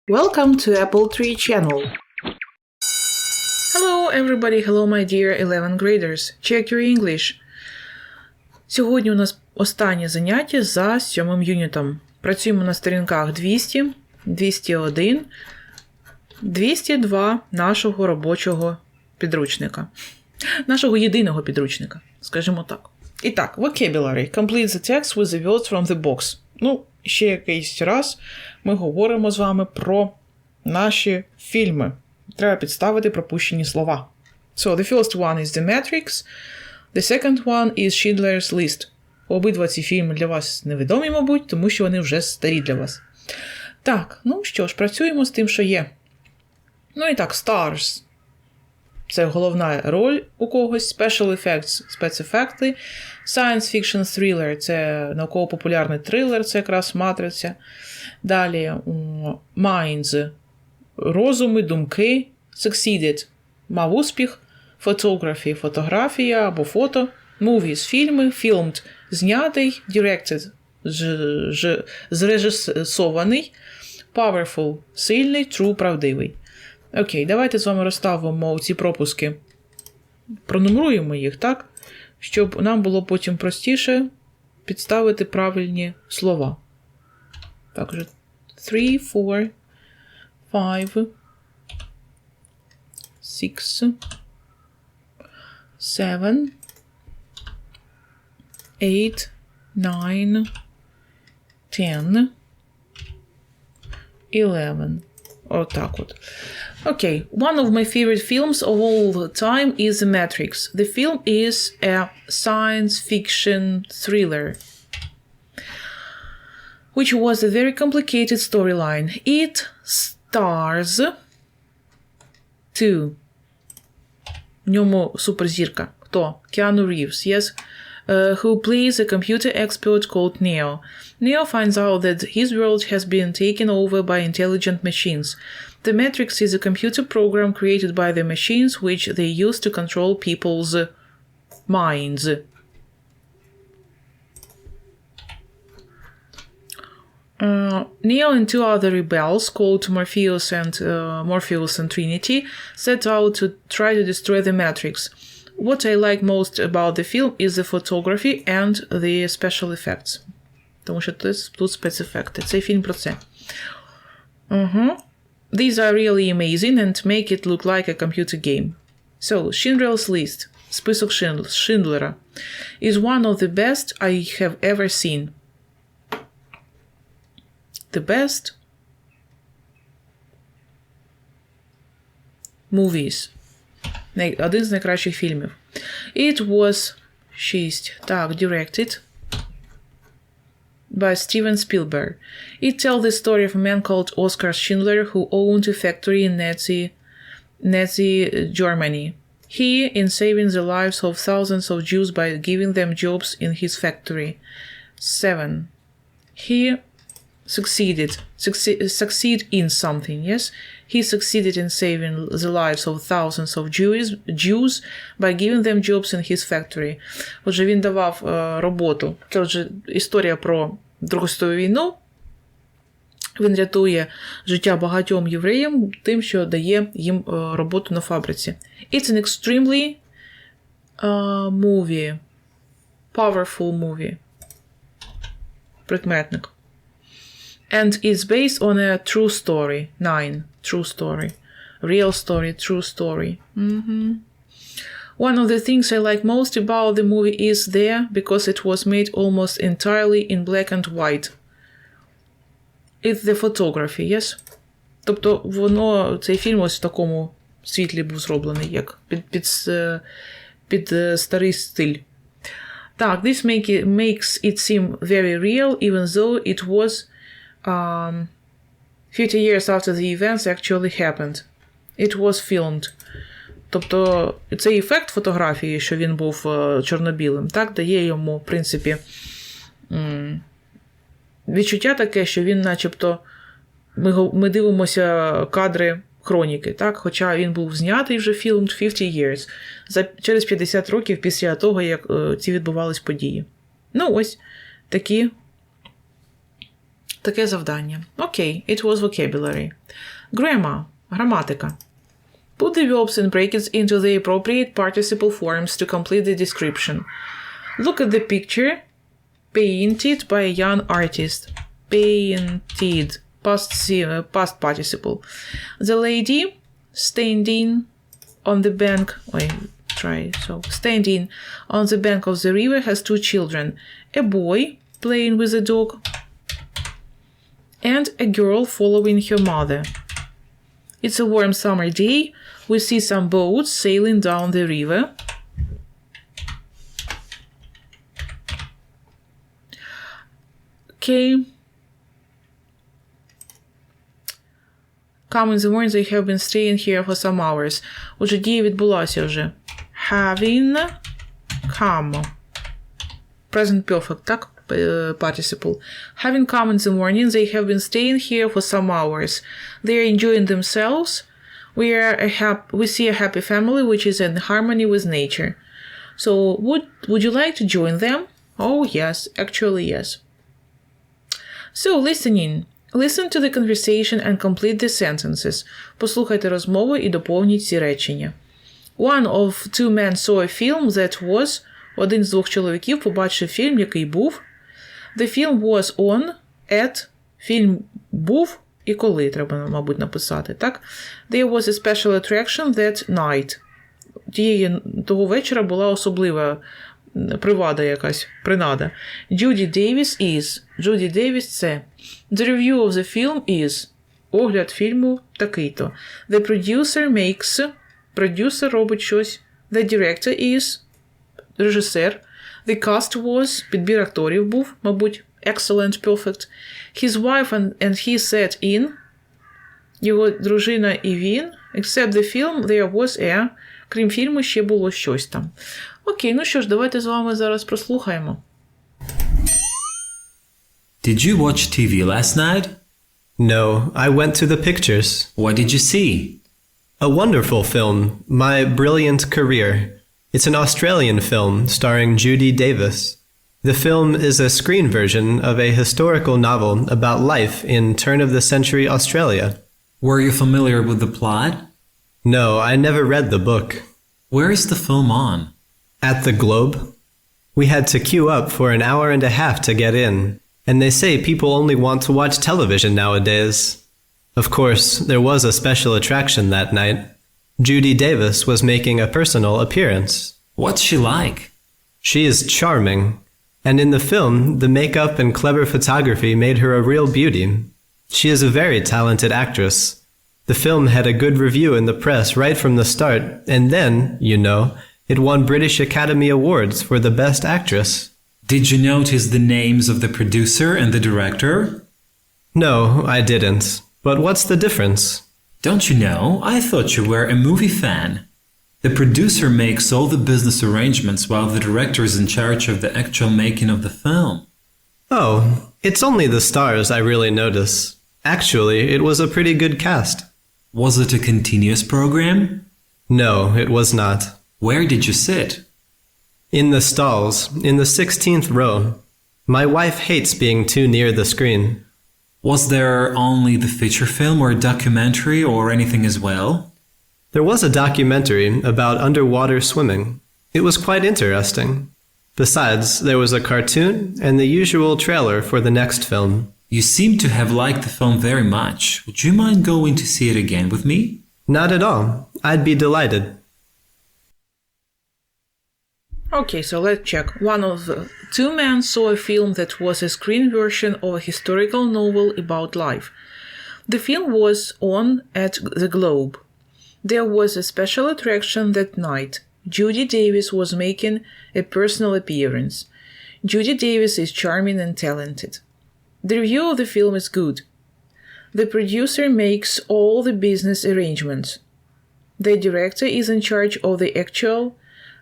Welcome to Apple Tree channel. Hello everybody, hello my dear 11th graders. Check your English. Сьогодні у нас останнє заняття за 7 юнітом. Працюємо на сторінках 200, 201, 202 нашого робочого підручника. Нашого єдиного підручника, скажімо так. І так, vocabulary. Complete the text with the words from the box. Ще якийсь раз ми говоримо з вами про наші фільми. Треба підставити пропущені слова. So, the first one is The Matrix. The second one is Schindler's List. Обидва ці фільми для вас невідомі, мабуть, тому що вони вже старі для вас. Так, що ж, працюємо з тим, що є. І так, Stars. Це головна роль у когось. Special Effects – спецефекти. Science Fiction Thriller – це науково-популярний трилер, це якраз матриця. Далі Minds – розуми, думки. Succeeded – мав успіх. Photography – фотографія або фото. Movies – фільми. Filmed – знятий. Directed – зрежисований. Powerful – сильний. True – правдивий. Окей, давайте з вами розставимо ці пропуски. Пронумеруємо їх, так? Щоб нам було потім простіше підставити правильні слова. Так, 3, 4, 5, 6, 7, 8, 9, 10, 11. Отак от. Okay, one of my favorite films of all the time is The Matrix. The film is a science fiction thriller, which was a very complicated storyline. It stars two. В ньому суперзірка. Хто? Keanu Reeves, yes? Who plays a computer expert called Neo. Neo finds out that his world has been taken over by intelligent machines. The Matrix is a computer program created by the machines which they use to control people's minds. Neo and two other rebels called Morpheus and Trinity set out to try to destroy the Matrix. What I like most about the film is the photography and the special effects. Тому що тут спецефекти. Цей фільм про це. These are really amazing and make it look like a computer game. So, Schindler's List, список Шиндлера, is one of the best I have ever seen. The best movies. Один з найкращих фільмів. It was directed by Steven Spielberg. It tells the story of a man called Oskar Schindler who owned a factory in Nazi Germany. He, in saving the lives of thousands of Jews by giving them jobs in his factory. 7. He succeed in something, yes? He succeeded in saving the lives of thousands of Jews by giving them jobs in his factory. Отже, він давав роботу. Це вже історія про Другу світову війну. Він рятує життя багатьом євреям тим, що дає їм роботу на фабриці. It's an extremely powerful movie. Прикметник. And it's based on a true story. 9. True story. Real story. True story. One of the things I like most about the movie is there because it was made almost entirely in black and white. It's the photography, yes? Тобто цей фільм ось в такому світлі був зроблений, як під старий стиль. Так, this makes it seem very real, even though it was 50 years after the events actually happened. It was filmed. Тобто цей ефект фотографії, що він був чорно-білим, так, дає йому, в принципі, відчуття таке, що він начебто, ми дивимося кадри хроніки, так, хоча він був знятий вже filmed 50 years, через 50 років після того, як ці відбувались події. Ось такі таке завдання. Окей, it was vocabulary. Grammar. Граматика. Put the verbs and brackets into the appropriate participle forms to complete the description. Look at the picture painted by a young artist. Painted. Past participle. The lady standing on the bank. Standing on the bank of the river has two children. A boy playing with a dog and a girl following her mother. It's a warm summer day. We see some boats sailing down the river. Okay. Come in the morning, they have been staying here for some hours. Отже, дія відбулася вже. Having come. Present perfect, так? Participle. Having come in the morning, they have been staying here for some hours. They are enjoying themselves. We see a happy family which is in harmony with nature. So, would you like to join them? Oh, yes. Actually, yes. So, listening. Listen to the conversation and complete the sentences. Послухайте розмову і доповніть ці речення. One of two men saw a film that was... Один з двох чоловіків побачив фільм, який був. The film was on at... Фільм був і коли, треба, мабуть, написати, так? There was a special attraction that night. Того вечора була особлива привада якась, принада. Judy Davis is. Judy Davis – це. The review of the film is. Огляд фільму такий-то. The producer makes. Продюсер робить щось. The director is. Режисер. The cast was. Підбір акторів був, мабуть. Excellent, perfect. His wife and he sat in. Його дружина і він. Except the film, there was a. Крім фільму, ще було щось там. Окей, ну що ж, давайте з вами зараз прослухаємо. Did you watch TV last night? No, I went to the pictures. What did you see? A wonderful film, My Brilliant Career. It's an Australian film starring Judy Davis. The film is a screen version of a historical novel about life in turn-of-the-century Australia. Were you familiar with the plot? No, I never read the book. Where is the film on? At the Globe. We had to queue up for an hour and a half to get in, and they say people only want to watch television nowadays. Of course, there was a special attraction that night. Judy Davis was making a personal appearance. What's she like? She is charming, and in the film, the makeup and clever photography made her a real beauty. She is a very talented actress. The film had a good review in the press right from the start, and then, you know, it won British Academy Awards for the Best Actress. Did you notice the names of the producer and the director? No, I didn't. But what's the difference? Don't you know? I thought you were a movie fan. The producer makes all the business arrangements while the director is in charge of the actual making of the film. Oh, it's only the stars I really notice. Actually, it was a pretty good cast. Was it a continuous program? No, it was not. Where did you sit? In the stalls, in the 16th row. My wife hates being too near the screen. Was there only the feature film or documentary or anything as well? There was a documentary about underwater swimming. It was quite interesting. Besides, there was a cartoon and the usual trailer for the next film. You seem to have liked the film very much. Would you mind going to see it again with me? Not at all. I'd be delighted. Okay, so let's check. One of the two men saw a film that was a screen version of a historical novel about life. The film was on at the Globe. There was a special attraction that night. Judy Davis was making a personal appearance. Judy Davis is charming and talented. The review of the film is good. The producer makes all the business arrangements. The director is in charge of the actual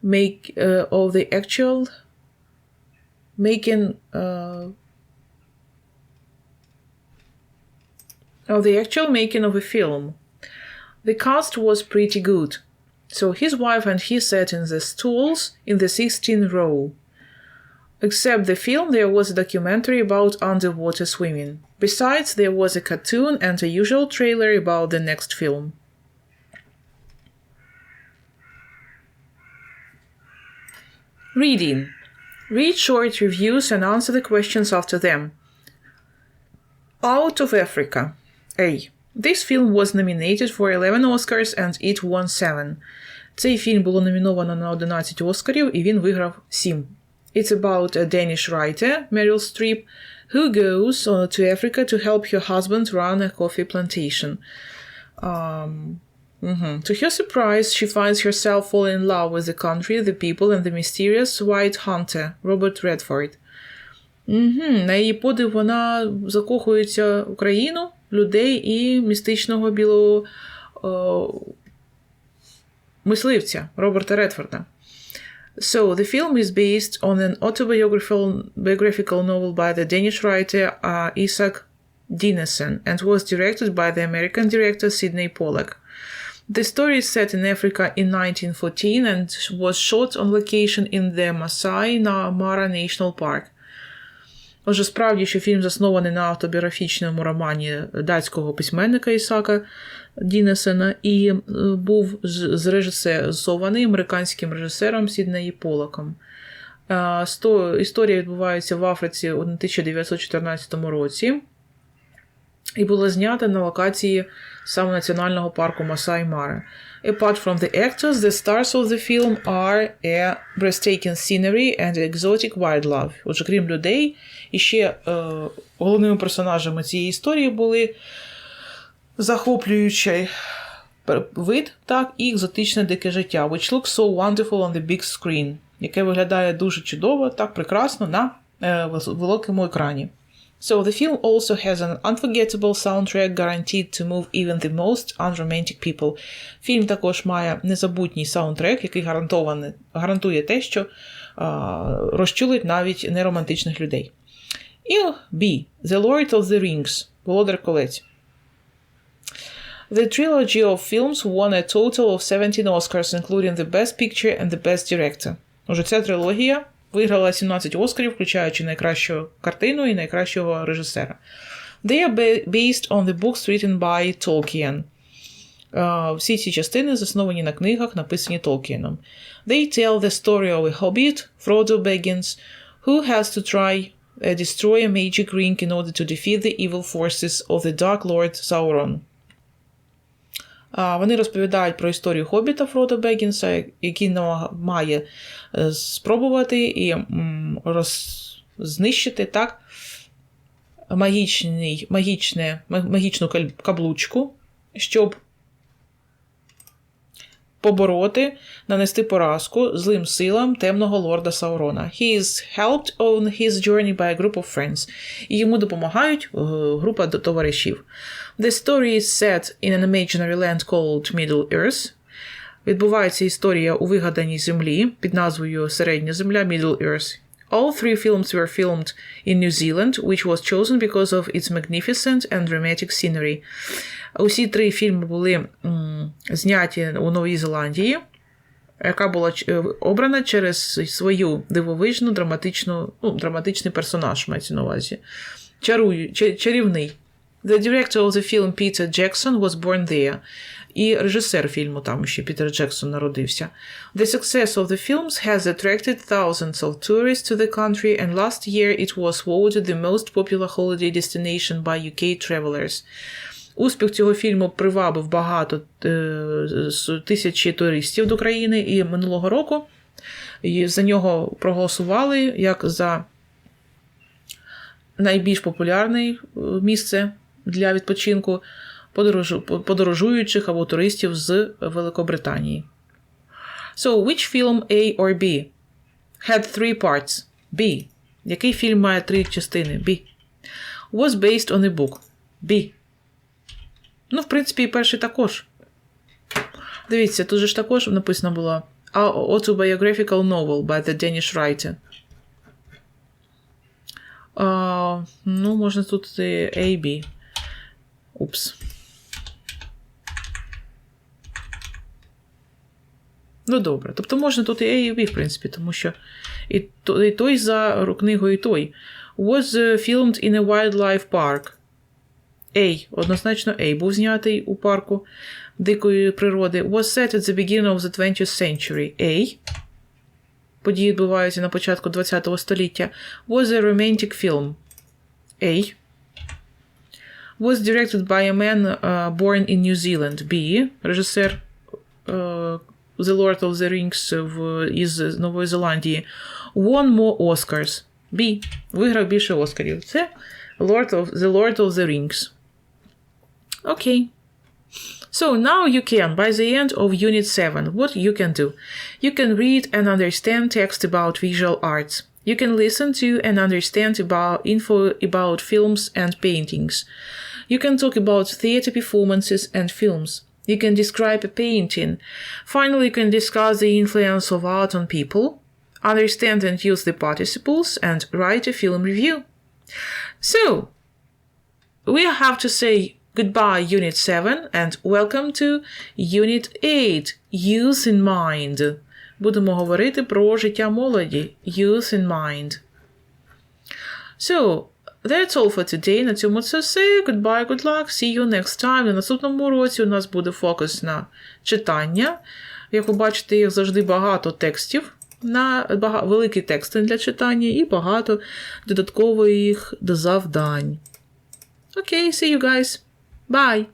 making of a film. The cast was pretty good. So his wife and he sat in the stools in the 16th row. Except the film, there was a documentary about underwater swimming. Besides, there was a cartoon and a usual trailer about the next film. Reading. Read short reviews and answer the questions after them. Out of Africa. A. This film was nominated for 11 Oscars and it won 7. Цей фільм було номіновано на 11 Оскарів і він виграв 7. It's about a Danish writer, Meryl Streep, who goes to Africa to help her husband run a coffee plantation. To her surprise, she finds herself falling in love with the country, the people, and the mysterious white hunter, Robert Redford. На її подив вона закохується в країну, людей і містичного білого мисливця Роберта Редфорда. So, the film is based on an autobiographical novel by the Danish writer Isak Dinesen and was directed by the American director Sidney Pollack. The story is set in Africa in 1914 and was shot on location in the Masai Mara National Park. Отже, справді, що фільм заснований на автобіографічному романі датського письменника Ісака Дінесена і був зрежисований американським режисером Сіднеї Полаком. Історія відбувається в Африці у 1914 році і була знята на локації саме національного парку Масай-Мара. Apart from the actors, the stars of the film are a breathtaking scenery and exotic wildlife. Отже, крім людей, і ще головними персонажами цієї історії були захоплюючий вид, так, і екзотичне дике життя, which looks so wonderful on the big screen, яке виглядає дуже чудово, так прекрасно на великому екрані. So the film also has an unforgettable soundtrack guaranteed to move even the most unromantic people. Фільм також має незабутній саундтрек, який гарантує те, що розчулить навіть неромантичних людей. І B. The Lord of the Rings. Володар колець. The trilogy of films won a total of 17 Oscars, including the Best Picture and the Best Director. Отже, ця трилогія виграла 17 Оскарів, включаючи найкращу картину і найкращого режисера. They are based on the books written by Tolkien. Всі ці частини засновані на книгах, написані Толкіном. They tell the story of a hobbit, Frodo Baggins, who has to try destroy a magic ring in order to defeat the evil forces of the Dark Lord Sauron. Вони розповідають про історію хобіта Фродо Беггінса, який має спробувати і знищити так магічну каблучку, щоб побороти, нанести поразку злим силам темного лорда Саурона. He is helped on his journey by a group of friends. І йому допомагають група товаришів. The story is set in an imaginary land called Middle Earth. Відбувається історія у вигаданій землі під назвою Середня земля Middle Earth. All three films were filmed in New Zealand, which was chosen because of its magnificent and dramatic scenery. Усі три фільми були зняті у Новій Зеландії, яка була обрана через свою дивовижну, драматичний персонаж, мається на увазі. Чарівний. The director of the film, Peter Jackson, was born there. І режисер фільму там ще Пітер Джексон народився. The success of the films has attracted thousands of tourists to the country, and last year it was voted the most popular holiday destination by UK travelers. Успіх цього фільму привабив багато тисячі туристів до країни, і минулого року за нього проголосували як за найбільш популярне місце для відпочинку подорожуючих або туристів з Великобританії. So, which film A or B had 3 parts? B. Який фільм має 3 частини? B. Was based on a book? B. Ну, в принципі, і перший також. Дивіться, тут же ж також написано було autobiographical novel by the Danish writer. Ну, можна тут A, B. Упс. Ну, добре. Тобто можна тут і A, і B, в принципі, тому що і той за книгою, і той. Was filmed in a wildlife park. A. Однозначно A. Був знятий у парку дикої природи. Was set at the beginning of the 20th century. A. Події відбуваються на початку 20-го століття. Was a romantic film. A. Was directed by a man born in New Zealand. B. Режисер The Lord of the Rings із Нової Зеландії. Won more Oscars. B. Виграв більше Оскарів. Це The Lord of the Rings. Okay. So now you can, by the end of Unit 7, what you can do? You can read and understand text about visual arts. You can listen to and understand info about films and paintings. You can talk about theater performances and films. You can describe a painting. Finally, you can discuss the influence of art on people, understand and use the participles, and write a film review. So, we have to say goodbye, Unit 7, and welcome to Unit 8, Youth in Mind. Будемо говорити про життя молоді. Youth in Mind. So, that's all for today. На цьому це все. Goodbye, good luck. See you next time. На наступному уроці у нас буде фокус на читання. Як ви бачите, їх завжди багато текстів. Великі тексти для читання і багато додаткових завдань. Okay, see you guys. Bye.